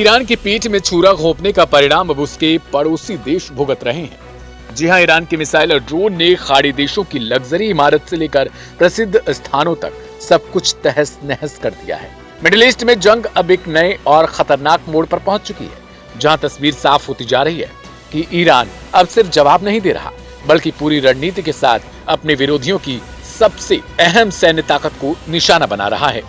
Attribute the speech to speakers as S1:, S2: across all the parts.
S1: Iran की पीठ में छुरा घोंपने का परिणाम अब उसके पड़ोसी देश भुगत रहे हैं। जी हां, ईरान की मिसाइल और ड्रोन ने खाड़ी देशों की लग्जरी इमारत से लेकर प्रसिद्ध स्थानों तक सब कुछ तहस नहस कर दिया है। मिडिल ईस्ट में जंग अब एक नए और खतरनाक मोड़ पर पहुंच चुकी है, जहां तस्वीर साफ होती जा रही है कि ईरान अब सिर्फ जवाब नहीं दे रहा, बल्कि पूरी रणनीति के साथ अपने विरोधियों की सबसे अहम सैन्य ताकत को निशाना बना रहा है।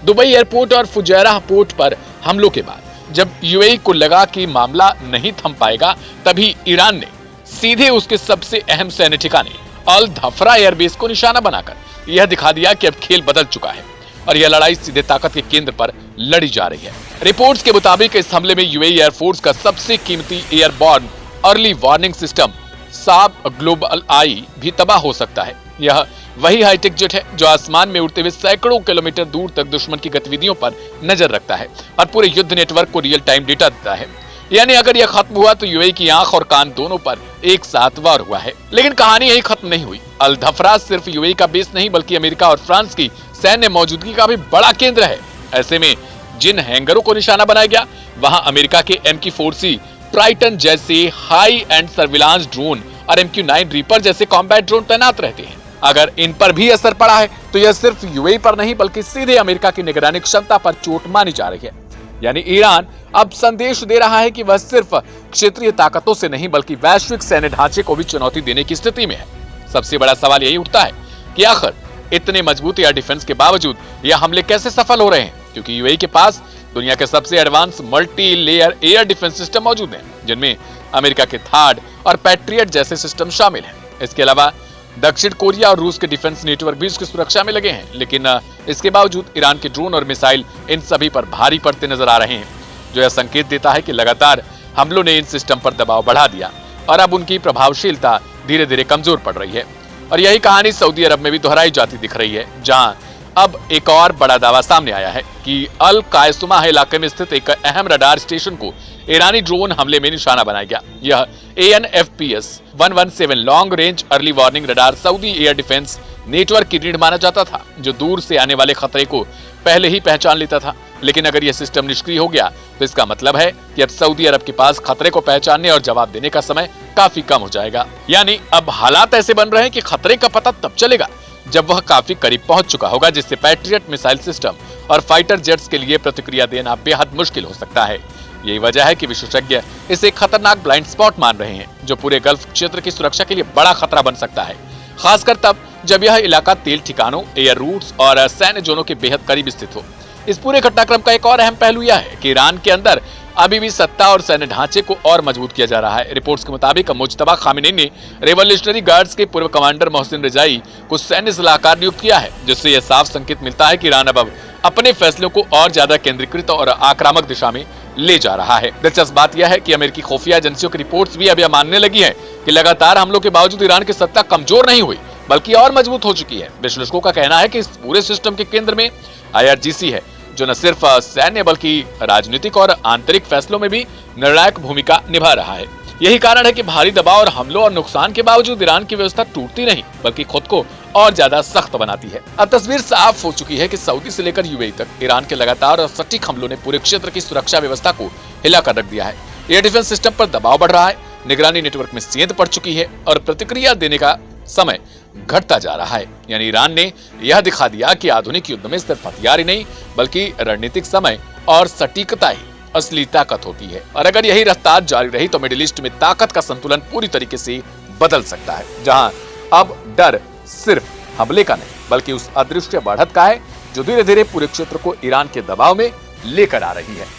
S1: दुबई एयरपोर्ट और फुजैरा पोर्ट पर हमलों के बाद जब यूएई को लगा कि मामला नहीं थम पाएगा, तभी ईरान ने सीधे उसके सबसे अहम सैन्य ठिकाने अल धफरा एयरबेस को निशाना बनाकर यह दिखा दिया कि अब खेल बदल चुका है और यह लड़ाई सीधे ताकत के केंद्र पर लड़ी जा रही है। रिपोर्ट्स के मुताबिक इस हमले में यूएई एयरफोर्स का सबसे कीमती एयरबॉर्न अर्ली वार्निंग सिस्टम साब ग्लोबल आई भी तबाह हो सकता है। यह वही हाईटेक जेट है जो आसमान में उड़ते हुए सैकड़ों किलोमीटर दूर तक दुश्मन की गतिविधियों पर नजर रखता है और पूरे युद्ध नेटवर्क को रियल टाइम डेटा देता है। यानी अगर यह खत्म हुआ तो यूएई की आंख और कान दोनों पर एक साथ वार हुआ है। लेकिन कहानी यही खत्म नहीं हुई। अल धफरा सिर्फ यूएई का बेस नहीं, बल्कि अमेरिका और फ्रांस की सैन्य मौजूदगी का भी बड़ा केंद्र है। ऐसे में जिन हैंगरों को निशाना बनाया गया, वहां अमेरिका के MQ-4C ट्राइटन जैसे हाई एंड सर्विलांस ड्रोन और MQ-9 रीपर जैसे कॉम्बैट ड्रोन तैनात रहते हैं। अगर इन पर भी असर पड़ा है तो यह सिर्फ यूएई पर नहीं, बल्कि सीधे अमेरिका की निगरानी क्षमता पर चोट मानी जा रही है। यानी ईरान अब संदेश दे रहा है कि वह सिर्फ क्षेत्रीय ताकतों से नहीं, बल्कि वैश्विक सैन्य ढांचे को भी चुनौती देने की स्थिति में है। सबसे बड़ा सवाल यही उठता है कि आखिर इतने मजबूत एयर डिफेंस के बावजूद यह हमले कैसे सफल हो रहे हैं, क्योंकि यूएई के पास दुनिया के सबसे advance multi layer air defence system मौजूद हैं, जिनमें अमेरिका के थाड और पैट्रियट जैसे सिस्टम शामिल हैं। इसके अलावा दक्षिण कोरिया और रूस के डिफेंस नेटवर्क भी इसकी सुरक्षा में लगे हैं, लेकिन इसके बावजूद ईरान के ड्रोन और मिसाइल इन सभी पर भारी पड़ते नजर आ रहे हैं, जो यह संकेत देता है कि लगातार हमलों ने इन सिस्टम पर दबाव बढ़ा दिया और अब उनकी प्रभावशीलता धीरे धीरे कमजोर पड़ रही है। और यही कहानी सऊदी अरब में भी दोहराई जाती दिख रही है, जहां अब एक और बड़ा दावा सामने आया है कि अल कायसुमा इलाके में स्थित एक अहम रडार स्टेशन को ईरानी ड्रोन हमले में निशाना बनाया गया। यह ANFPS 117 long range early warning radar Saudi air defence network की रीढ़ माना जाता था, जो दूर से आने वाले खतरे को पहले ही पहचान लेता था। लेकिन अगर यह सिस्टम निष्क्रिय हो गया तो इसका मतलब है कि अब सऊदी अरब के पास खतरे को पहचानने और जवाब देने का समय काफी कम हो जाएगा। यानी अब हालात ऐसे बन रहे हैं कि खतरे का पता तब चलेगा जब वह काफी करीब पहुंच चुका होगा, जिससे पैट्रियट मिसाइल सिस्टम और फाइटर जेट्स के लिए प्रतिक्रिया देना बेहद मुश्किल हो सकता है। यही वजह है कि विशेषज्ञ इसे खतरनाक ब्लाइंड स्पॉट मान रहे हैं, जो पूरे गल्फ क्षेत्र की सुरक्षा के लिए बड़ा खतरा बन सकता है, खासकर तब जब यह इलाका तेल ठिकानों, एयर रूट्स और सैन्य जोनों के बेहद करीब स्थित हो। इस पूरे घटनाक्रम का एक और अहम पहलू यह है कि ईरान के अंदर अभी भी सत्ता और सैन्य ढांचे को और मजबूत किया जा रहा है। रिपोर्ट्स के मुताबिक मुज्तबा खामिनी ने रेवोल्यूशनरी गार्ड्स के पूर्व कमांडर मोहसिन रिजाई को सैन्य सलाहकार नियुक्त किया है, जिससे यह साफ संकेत मिलता है कि ईरान अब अपने फैसलों को और ज्यादा केंद्रीकृत और आक्रामक दिशा में ले जा रहा है। दिलचस्प बात यह है कि अमेरिकी खुफिया एजेंसियों की रिपोर्ट्स भी अब यह मानने लगी है कि लगातार हमलों के बावजूद ईरान की सत्ता कमजोर नहीं हुई, बल्कि और मजबूत हो चुकी है। विश्लेषकों का कहना है कि इस पूरे सिस्टम के केंद्र में IRGC है, जो न सिर्फ सैन्य बल्कि राजनीतिक और आंतरिक फैसलों में भी निर्णायक भूमिका निभा रहा है। यही कारण है कि भारी दबाव और हमलों और नुकसान के बावजूद ईरान की व्यवस्था टूटती नहीं, बल्कि खुद को और ज्यादा सख्त बनाती है। अब तस्वीर साफ हो चुकी है कि सऊदी से लेकर यूएई तक ईरान के लगातार और सटीक हमलों ने पूरे क्षेत्र की सुरक्षा व्यवस्था को हिलाकर रख दिया है। एयर डिफेंस सिस्टम पर दबाव बढ़ रहा है, निगरानी नेटवर्क में सेंध पड़ चुकी है और प्रतिक्रिया देने का समय घटता जा रहा है। यानी ईरान ने यह दिखा दिया कि आधुनिक युद्ध में सिर्फ हथियार ही नहीं, बल्कि रणनीतिक समय और सटीकता ही असली ताकत होती है। और अगर यही रफ्तार जारी रही तो मिडिल ईस्ट में ताकत का संतुलन पूरी तरीके से बदल सकता है, जहां अब डर सिर्फ हमले का नहीं, बल्कि उस अदृश्य बढ़त का है जो धीरे धीरे पूरे क्षेत्र को ईरान के दबाव में लेकर आ रही है।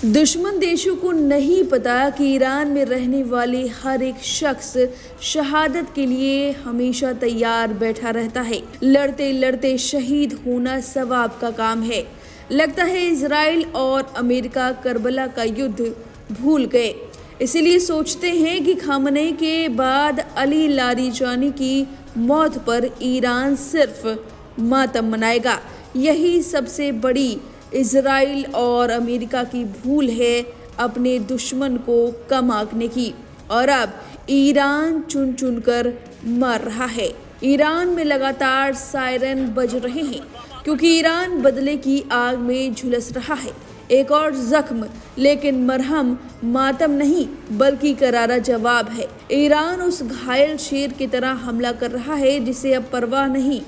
S2: दुश्मन देशों को नहीं पता कि ईरान में रहने वाले हर एक शख्स शहादत के लिए हमेशा तैयार बैठा रहता है। लड़ते लड़ते शहीद होना सवाब का काम है। लगता है इजराइल और अमेरिका करबला का युद्ध भूल गए। इसीलिए सोचते हैं कि खामनेई के बाद अली लारीजानी की मौत पर ईरान सिर्फ मातम मनाएगा। यही सबसे बड़ी इजराइल और अमेरिका की भूल है अपने दुश्मन को कम आंकने की, और अब ईरान चुन चुन कर मर रहा है। ईरान में लगातार सायरन बज रहे हैं क्योंकि ईरान बदले की आग में झुलस रहा है। एक और जख्म, लेकिन मरहम मातम नहीं बल्कि करारा जवाब है। ईरान उस घायल शेर की तरह हमला कर रहा है जिसे अब परवाह नहीं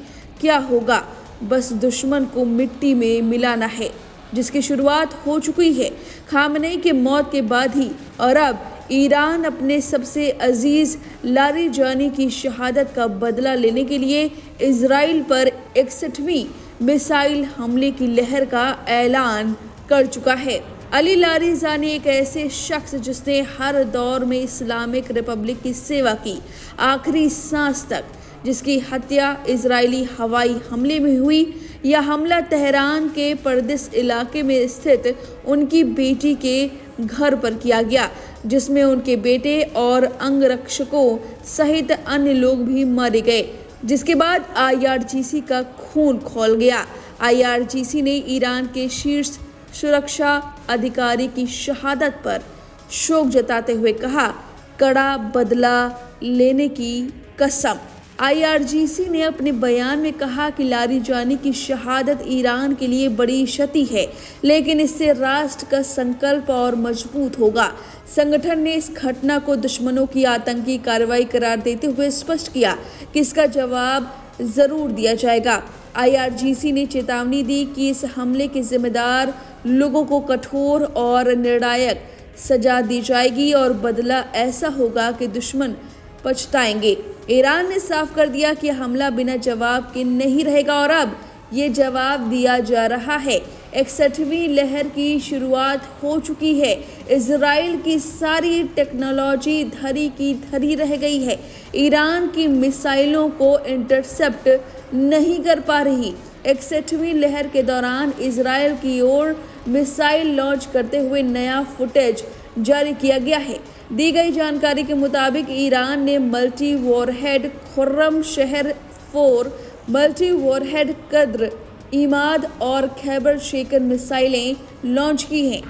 S2: क्या होगा, बस दुश्मन को मिट्टी में मिलाना है, जिसकी शुरुआत हो चुकी है खामनेई के मौत के बाद ही। और अब ईरान अपने सबसे अजीज लारीजानी की शहादत का बदला लेने के लिए इजराइल पर 61वीं मिसाइल हमले की लहर का ऐलान कर चुका है। अली लारीजानी एक ऐसे शख्स जिसने हर दौर में इस्लामिक रिपब्लिक की सेवा की, आखिरी सांस तक, जिसकी हत्या इजरायली हवाई हमले में हुई। यह हमला तेहरान के परदिस इलाके में स्थित उनकी बेटी के घर पर किया गया, जिसमें उनके बेटे और अंगरक्षकों सहित अन्य लोग भी मारे गए, जिसके बाद IRGC का खून खौल गया। IRGC ने ईरान के शीर्ष सुरक्षा अधिकारी की शहादत पर शोक जताते हुए कहा, कड़ा बदला लेने की कसम। IRGC ने अपने बयान में कहा कि लारीजानी की शहादत ईरान के लिए बड़ी क्षति है, लेकिन इससे राष्ट्र का संकल्प और मजबूत होगा। संगठन ने इस घटना को दुश्मनों की आतंकी कार्रवाई करार देते हुए स्पष्ट किया कि इसका जवाब जरूर दिया जाएगा। IRGC ने चेतावनी दी कि इस हमले के जिम्मेदार लोगों को कठोर और निर्णायक सजा दी जाएगी और बदला ऐसा होगा कि दुश्मन पछताएंगे। ईरान ने साफ कर दिया कि हमला बिना जवाब के नहीं रहेगा और अब ये जवाब दिया जा रहा है। 61वीं लहर की शुरुआत हो चुकी है। इजराइल की सारी टेक्नोलॉजी धरी की धरी रह गई है। ईरान की मिसाइलों को इंटरसेप्ट नहीं कर पा रही। 61वीं लहर के दौरान इजराइल की ओर मिसाइल लॉन्च करते हुए नया फुटेज जारी किया गया है। दी गई जानकारी के मुताबिक ईरान ने मल्टी वॉरहेड खुर्रम शहर 4, मल्टी वॉरहेड कद्र, इमाद और खैबर शेकर मिसाइलें लॉन्च की हैं।